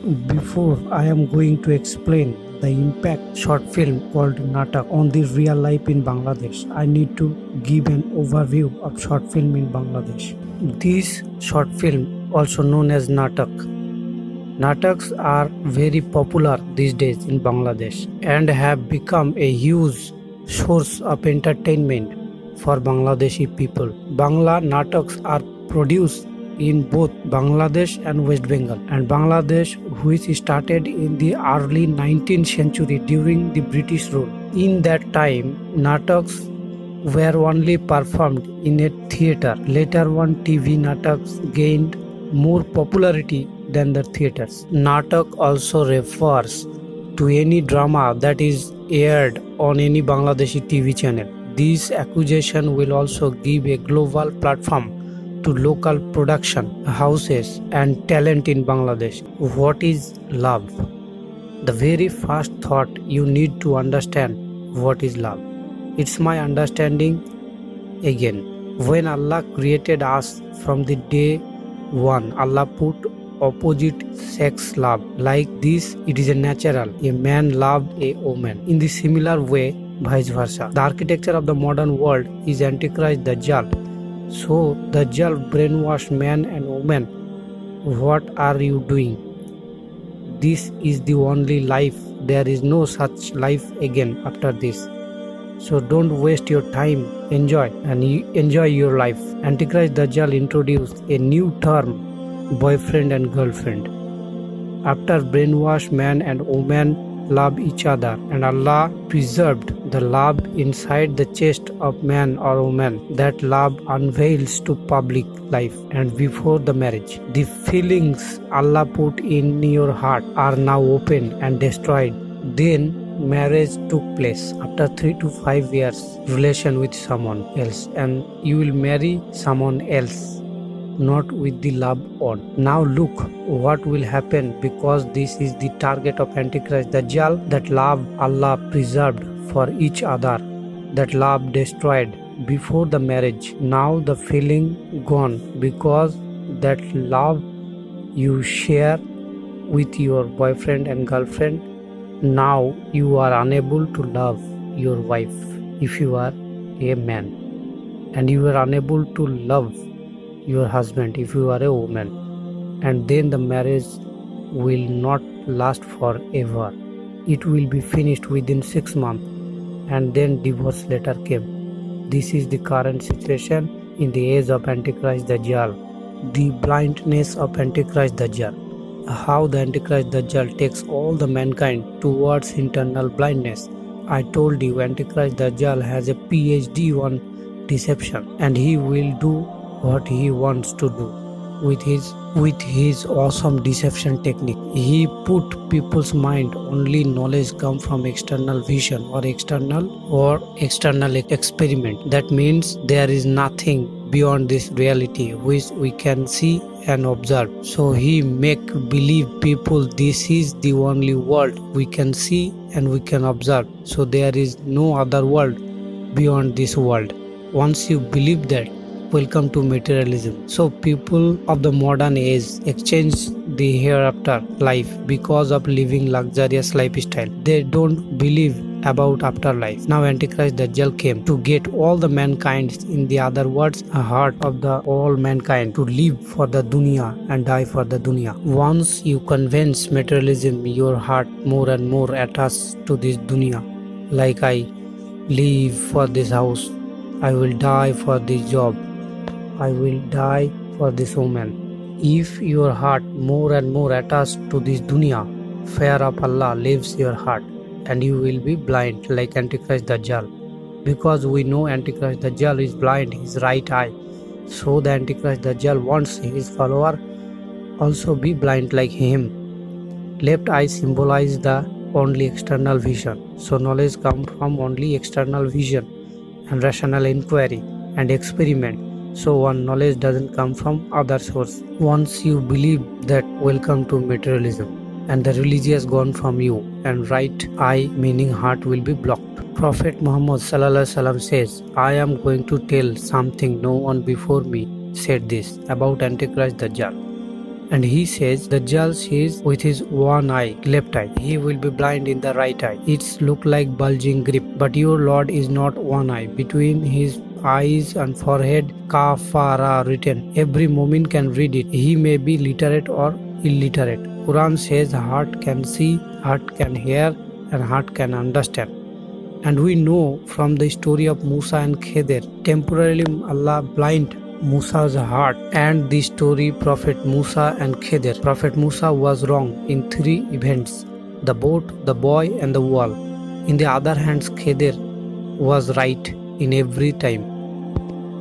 Before I am going to explain the impact short film called Natok on the real life in Bangladesh, I need to give an overview of short film in Bangladesh. This short film, also known as Natok. Natoks are very popular these days in Bangladesh and have become a huge source of entertainment for Bangladeshi people. Bangla Natoks are produced in both Bangladesh and West Bengal, and Bangladesh, which started in the early 19th century during the British rule. In that time, Natoks were only performed in a theater. Later on, TV Natoks gained more popularity than the theaters. Natok also refers to any drama that is aired on any Bangladeshi TV channel. This accusation will also give a global platform to local production houses and talent in Bangladesh. What is love? The very first thought you need to understand what is love. It's my understanding again. When Allah created us from the day one, Allah put opposite sex love. Like this, it is a natural. A man loved a woman. In the similar way, vice versa. The architecture of the modern world is Antichrist Dajjal. So Dajjal brainwashed man and woman. What are you doing? This is the only life. There is no such life again after this. So don't waste your time. Enjoy enjoy your life. Antichrist Dajjal introduced a new term, boyfriend and girlfriend. After brainwashed man and woman love each other, and Allah preserved the love inside the chest of man or woman. That love unveils to public life and before the marriage. The feelings Allah put in your heart are now open and destroyed. Then marriage took place after 3 to 5 years relation with someone else, and you will marry someone else, not with the love on. Now look what will happen, because this is the target of Antichrist Dajjal. That love Allah preserved for each other, that love destroyed before the marriage. Now the feeling gone, because that love you share with your boyfriend and girlfriend, now you are unable to love your wife if you are a man, and you are unable to love your husband if you are a woman, and then the marriage will not last forever. It will be finished within 6 months, and then divorce letter came. This is the current situation in the age of Antichrist Dajjal. The blindness of Antichrist Dajjal. How the Antichrist Dajjal takes all the mankind towards internal blindness. I told you Antichrist Dajjal has a PhD on deception, and he will do what he wants to do with his awesome deception technique. He put people's mind only knowledge come from external vision or external experiment. That means there is nothing beyond this reality which we can see and observe. So he make believe people this is the only world we can see and we can observe. So there is no other world beyond this world. Once you believe that, welcome to materialism. So people of the modern age exchange the hereafter life because of living luxurious lifestyle. They don't believe about afterlife. Now Antichrist Dajjal came to get all the mankind, in the other words, a heart of the all mankind, to live for the dunya and die for the dunya. Once you convince materialism, your heart more and more attached to this dunya. Like I live for this house, I will die for this job, I will die for this woman. If your heart more and more attached to this dunya, fear of Allah leaves your heart, and you will be blind like Antichrist Dajjal. Because we know Antichrist Dajjal is blind, his right eye. So the Antichrist Dajjal wants his follower also be blind like him. Left eye symbolize the only external vision. So knowledge comes from only external vision and rational inquiry and experiment. So one knowledge doesn't come from other source. Once you believe that, welcome to materialism, and the religious gone from you, and right eye meaning heart will be blocked. Prophet Muhammad says, I am going to tell something no one before me said this about Antichrist Dajjal. And he says Dajjal sees with his one eye, left eye. He will be blind in the right eye. It's look like bulging grip. But your Lord is not one eye. Between his eyes and forehead, kafara written. Every moment can read it. He may be literate or illiterate. Quran says heart can see, heart can hear, and heart can understand. And we know from the story of Musa and Khadir, temporarily Allah blind Musa's heart, and the story Prophet Musa and Khadir. Prophet Musa was wrong in 3 events: the boat, the boy, and the wall. In the other hand, Khadir was right in every time.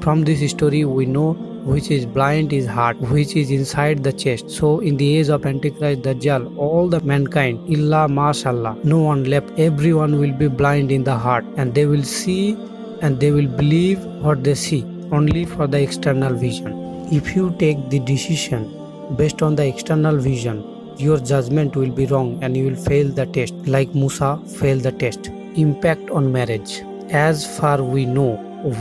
From this story we know which is blind is heart, which is inside the chest. So in the age of Antichrist Dajjal, all the mankind, illa mashallah, no one left, everyone will be blind in the heart, and they will see and they will believe what they see only for the external vision. If you take the decision based on the external vision, your judgment will be wrong and you will fail the test, like Musa failed the test. Impact on marriage. As far we know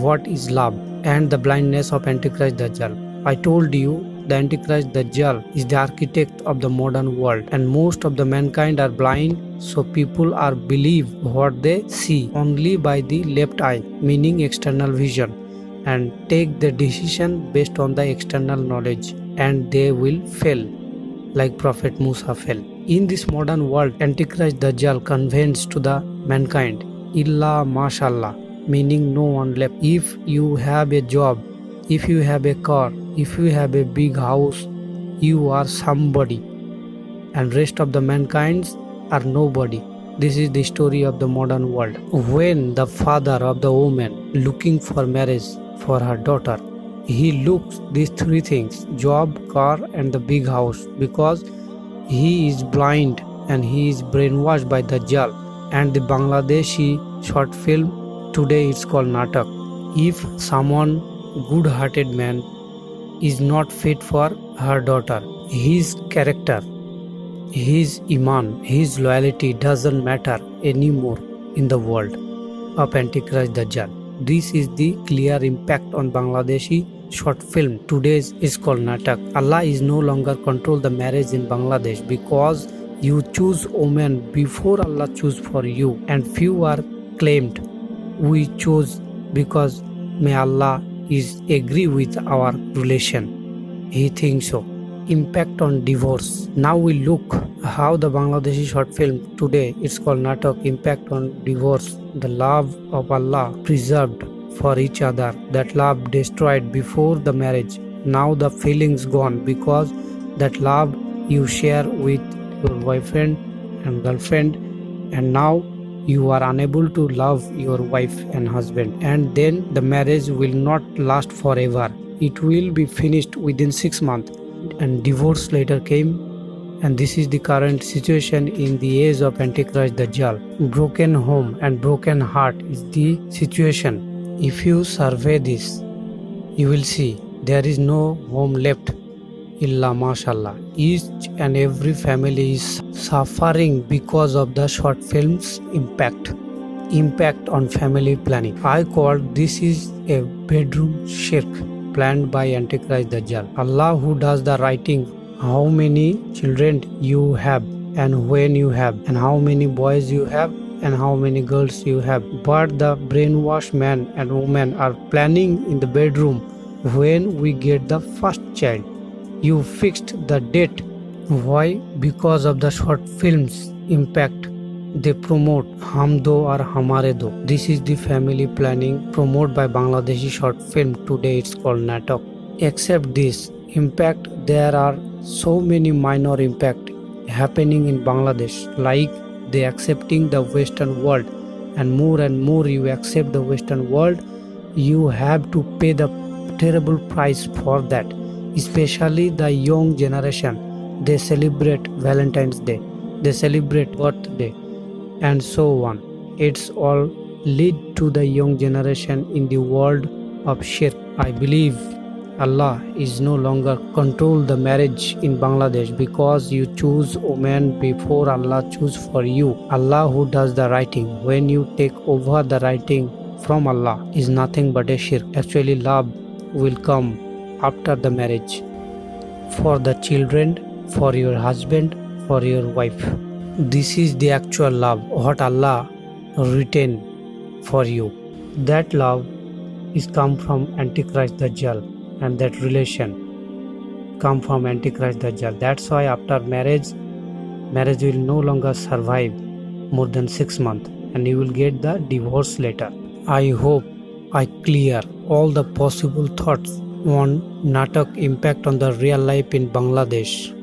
what is love and the blindness of Antichrist Dajjal. I told you the Antichrist Dajjal is the architect of the modern world, and most of the mankind are blind, so people are believe what they see only by the left eye, meaning external vision, and take the decision based on the external knowledge, and they will fail like Prophet Musa fell. In this modern world, Antichrist Dajjal conveys to the mankind, illa mashallah, meaning no one left. If you have a job, if you have a car, if you have a big house, you are somebody, and rest of the mankind are nobody. This is the story of the modern world. When the father of the woman looking for marriage for her daughter, he looks these 3 things: job, car, and the big house, because he is blind and he is brainwashed by Dajjal. And the Bangladeshi short film today it's called Natok. If someone good-hearted man is not fit for her daughter, his character, his iman, his loyalty doesn't matter anymore in the world of Antichrist Dajjal. This is the clear impact on Bangladeshi short film. Today's is called Natok. Allah is no longer control the marriage in Bangladesh, because you choose woman before Allah choose for you, and few are claimed we chose because may Allah is agree with our relation. He thinks so. Impact on divorce. Now we look how the Bangladeshi short film today, it's called Natok, impact on divorce. The love of Allah preserved for each other, that love destroyed before the marriage. Now the feelings gone, because that love you share with your boyfriend and girlfriend, and now you are unable to love your wife and husband, and then the marriage will not last forever. It will be finished within 6 months, and divorce later came, and this is the current situation in the age of Antichrist Dajjal. Broken home and broken heart is the situation. If you survey this, you will see there is no home left, illa mashallah. Each and every family is suffering because of the short film's impact on family planning. I call this is a bedroom shirk planned by Antichrist Dajjal. Allah who does the writing, how many children you have and when you have, and how many boys you have and how many girls you have. But the brainwashed man and woman are planning in the bedroom when we get the first child. You fixed the date. Why? Because of the short films impact. They promote hum do or hamare do. This is the family planning promoted by Bangladeshi short film. Today it's called Natok. Except this impact, there are so many minor impact happening in Bangladesh, like they accepting the Western world, and more you accept the Western world, you have to pay the terrible price for that. Especially the young generation, they celebrate Valentine's Day, they celebrate birthday, and so on. It's all lead to the young generation in the world of shirk. I believe Allah is no longer control the marriage in Bangladesh, because you choose woman before Allah choose for you. Allah who does the writing, when you take over the writing from Allah, is nothing but a shirk. Actually love will come after the marriage. For the children for your husband, for your wife. This is the actual love, what Allah written for you. That love is come from Antichrist Dajjal, and that relation come from Antichrist Dajjal. That's why after marriage will no longer survive more than 6 months, and you will get the divorce letter. I hope I clear all the possible thoughts on Natok impact on the real life in Bangladesh.